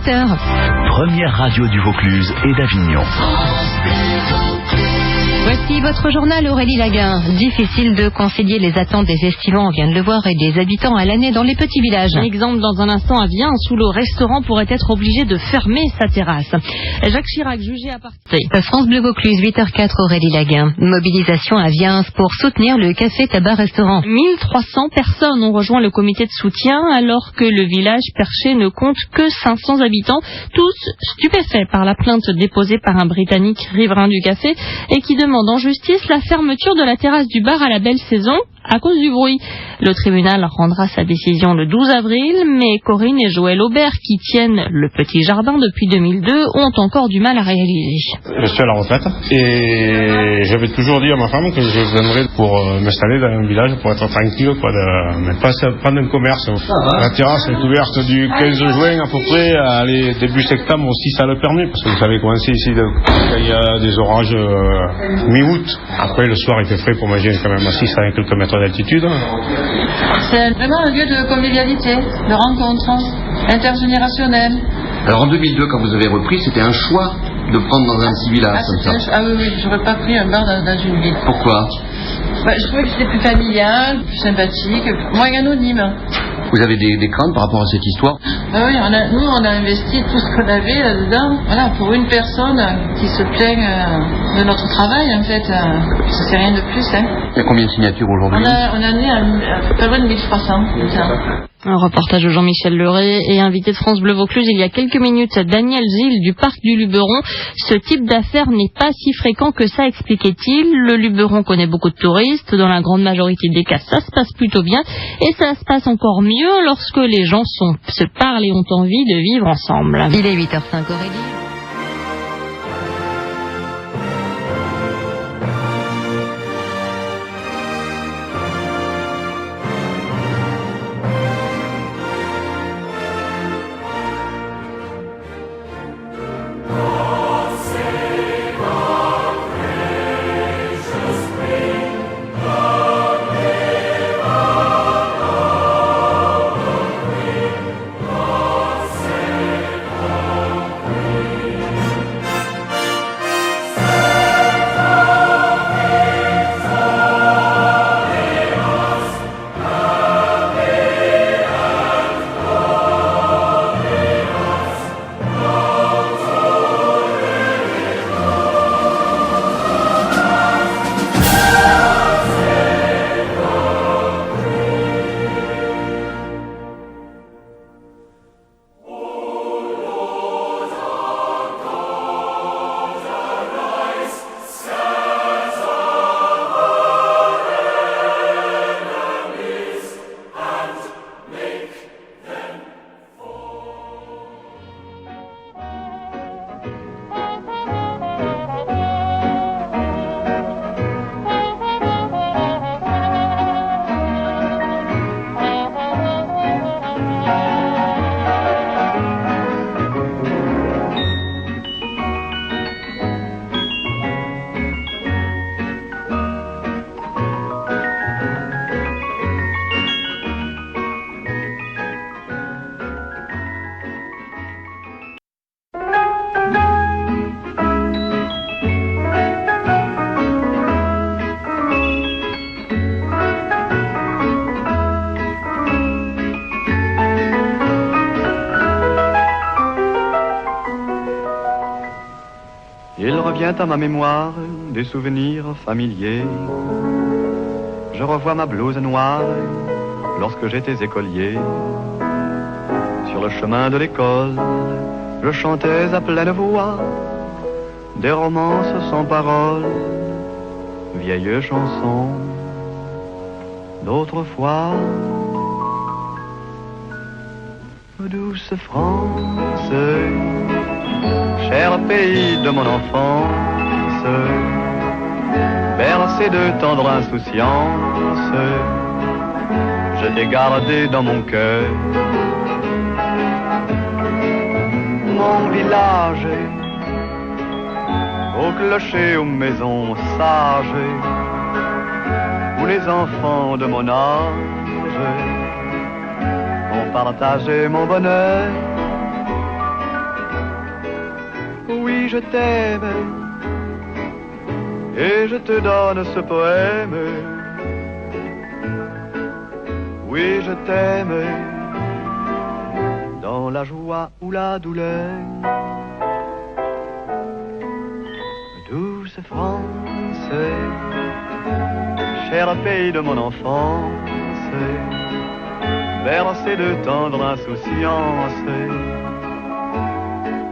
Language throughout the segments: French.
18h. Première radio du Vaucluse et d'Avignon. Voici votre journal, Aurélie Laguin. Difficile de concilier les attentes des estivants, on vient de le voir, et des habitants à l'année dans les petits villages. Exemple dans un instant à Viens, où le restaurant pourrait être obligé de fermer sa terrasse. Jacques Chirac jugé à partir. France Bleu Vaucluse, 8h04, Aurélie Laguin. Mobilisation à Viens pour soutenir le café tabac restaurant. 1300 personnes ont rejoint le comité de soutien, alors que le village perché ne compte que 500 habitants, tous stupéfaits par la plainte déposée par un Britannique riverain du café et qui demande en justice la fermeture de la terrasse du bar à la belle saison à cause du bruit. Le tribunal rendra sa décision le 12 avril, mais Corinne et Joël Aubert, qui tiennent le petit jardin depuis 2002, ont encore du mal à réaliser. Je suis à la retraite et j'avais toujours dit à ma femme que je viendrais pour m'installer dans un village pour être tranquille, mais pas d'un commerce. La terrasse est ouverte du 15 juin à peu près, début septembre aussi ça le permet, parce que vous savez comment c'est ici, quand il y a des orages mi-août. Après le soir il fait frais pour manger quand même à 600 et quelques mètres d'altitude. C'est vraiment un lieu de convivialité, de rencontre intergénérationnelle. Alors en 2002, quand vous avez repris, c'était un choix de prendre dans un petit village comme ça. Ah oui, j'aurais pas pris un bar dans une ville. Pourquoi ? Je trouvais que c'était plus familial, plus sympathique, moins anonyme. Vous avez des craintes par rapport à cette histoire ? Ah oui, nous on a investi tout ce qu'on avait là-dedans. Voilà, pour une personne qui se plaigne de notre travail, en fait, c'est rien de plus. Il y a combien de signatures aujourd'hui ? On en est à pas loin de 1300. Un reportage de Jean-Michel Leray et invité de France Bleu Vaucluse il y a quelques minutes, Daniel Zil du parc du Luberon. Ce type d'affaires n'est pas si fréquent que ça, expliquait-il. Le Luberon connaît beaucoup de touristes. Dans la grande majorité des cas, ça se passe plutôt bien. Et ça se passe encore mieux lorsque les gens se parlent et ont envie de vivre ensemble. Il est 8h05, Aurélie. Il revient à ma mémoire des souvenirs familiers. Je revois ma blouse noire lorsque j'étais écolier. Sur le chemin de l'école, je chantais à pleine voix des romances sans paroles, vieilles chansons d'autrefois. Douce France, cher pays de mon enfance, bercé de tendre insouciance, je t'ai gardé dans mon cœur. Mon village, au clocher, aux maisons sages, où les enfants de mon âge ont partagé mon bonheur. je t'aime, et je te donne ce poème. Oui, je t'aime, dans la joie ou la douleur. Douce France, cher pays de mon enfance, bercé de tendre insouciance,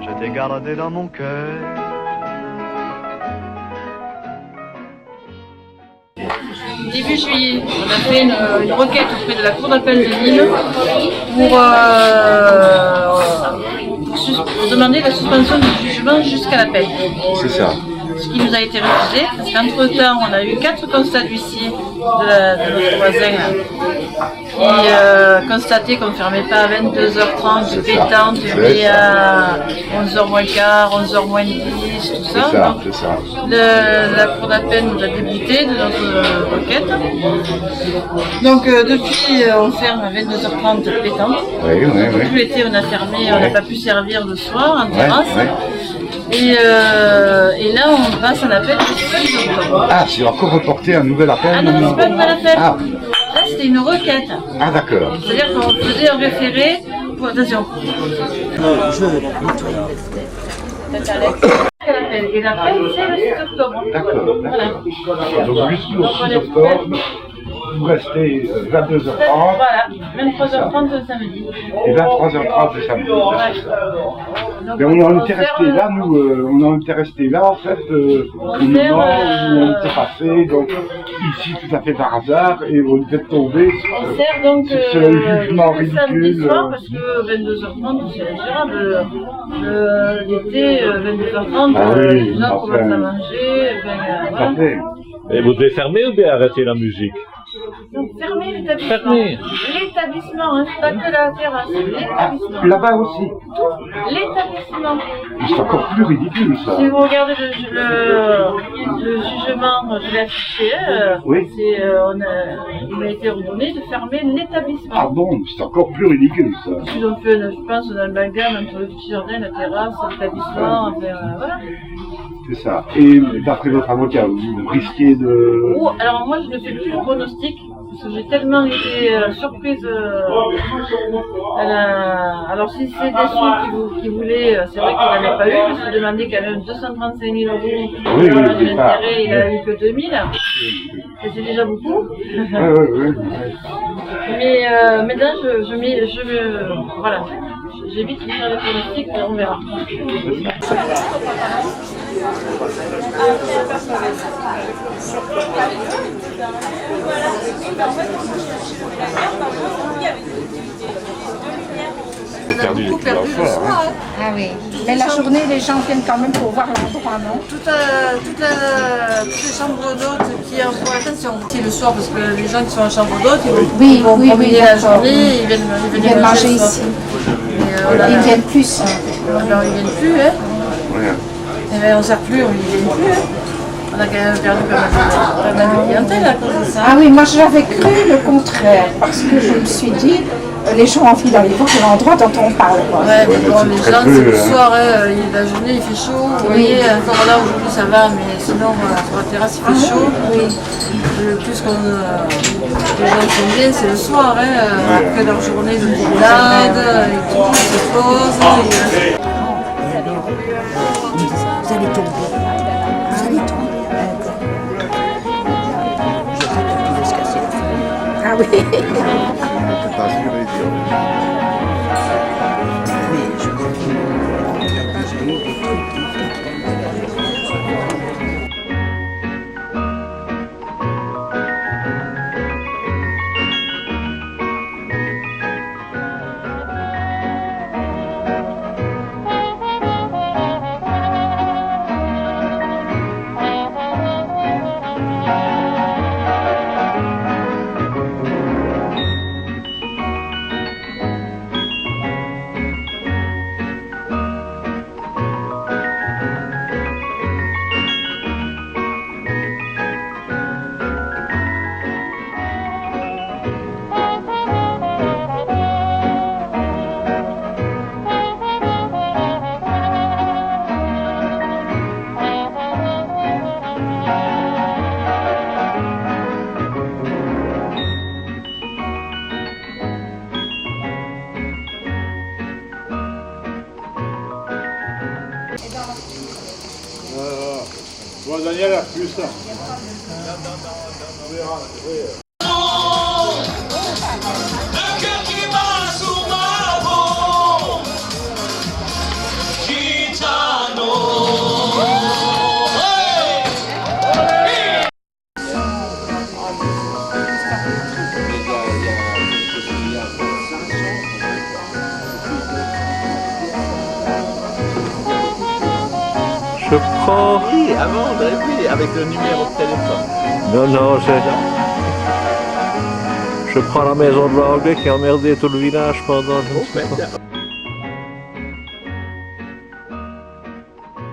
je t'ai gardé dans mon cœur. Début juillet, on a fait une requête auprès de la Cour d'appel de Lille pour demander la suspension du jugement jusqu'à l'appel. C'est ça. Ce qui nous a été refusé, parce qu'entre-temps, on a eu 4 constats d'huissier de notre voisin qui constataient qu'on ne fermait pas à 22h30 de pétante, mais à 11h moins quart, 11h moins 10, tout ça. C'est ça. La Cour d'appel nous a débouté de notre requête. Donc depuis, on ferme à 22h30 de pétante. Oui. Tout l'été, on a fermé, on n'a pas pu servir le soir en terrasse. Et là, on passe un appel le 6 octobre. Ah, c'est encore reporté un nouvel appel? Ah non, c'est pas un nouvel appel. Ah. Là, c'était une requête. Ah, d'accord. C'est-à-dire qu'on faisait un référé pour... Attention. Et l'appel, c'est le 6 octobre. D'accord. Voilà. Donc, jusqu'au 6 octobre, vous restez 22h30. Voilà, 23h30 le samedi. Et 23h30 le samedi. Mais on en était resté là, nous, on en était resté là, en fait, au moment où on était passé, donc ici tout à fait par hasard, et on était tombé on sert donc sur le jugement ridicule. Parce que 22h30, c'est ingérable. L'été, 22h30, les gens commencent à manger. Voilà. Et vous devez fermer ou bien arrêter la musique? Donc fermer l'établissement. L'établissement, hein, pas que la terrasse. L'établissement. Là-bas aussi. L'établissement. C'est encore plus ridicule, ça. Si vous regardez le jugement, je l'ai affiché, oui. Il m'a été ordonné de fermer l'établissement. Ah bon, c'est encore plus ridicule, ça. Ils ont fait, je pense, un amalgame entre le petit jardin, la terrasse, l'établissement, enfin, voilà. C'est ça. Et d'après votre avocat, vous risquez de... Alors moi, je ne fais plus le pronostic, parce que j'ai tellement été surprise. Alors si c'est des sous qu'il voulait, c'est vrai qu'il n'en a pas eu, parce qu'il demandait quand même 235 000 €. Oui, de l'intérêt, il a eu que 2 000. Et c'est déjà beaucoup. Oui. Mais maintenant, voilà. J'évite de faire le pronostic, mais on verra. Perdu le soir. Ah oui. Mais la journée, les gens viennent quand même pour voir l'endroit, non? Toutes les chambres d'hôtes qui envoient attention. C'est le soir parce que les gens qui sont en chambre d'hôtes, ils vont promener la journée, ils viennent manger ici. Ils ne viennent plus. Alors ils viennent plus, hein. Et bien on ne sert plus, ils ne viennent plus, hein. On a quand même perdu pas mal de clientèle à cause de ça. Ah oui, moi j'avais cru le contraire, parce que je me suis dit, les gens ont envie d'aller voir l'endroit dont on parle. Ouais, mais bon, les gens, c'est le soir, la journée il fait chaud. Vous voyez, encore là aujourd'hui ça va, mais sinon sur la terrasse il fait chaud. Oui. Le plus que les gens sont bien, c'est le soir, après leur journée de promenade, et tout, ils se posent. Vous allez tomber. Vous allez tomber. Ah oui. Bon, Daniel, à plus. Je prends... Oui, avant, oui, avec le numéro de téléphone. Non, je prends la maison de l'anglais qui a emmerdé tout le village pendant...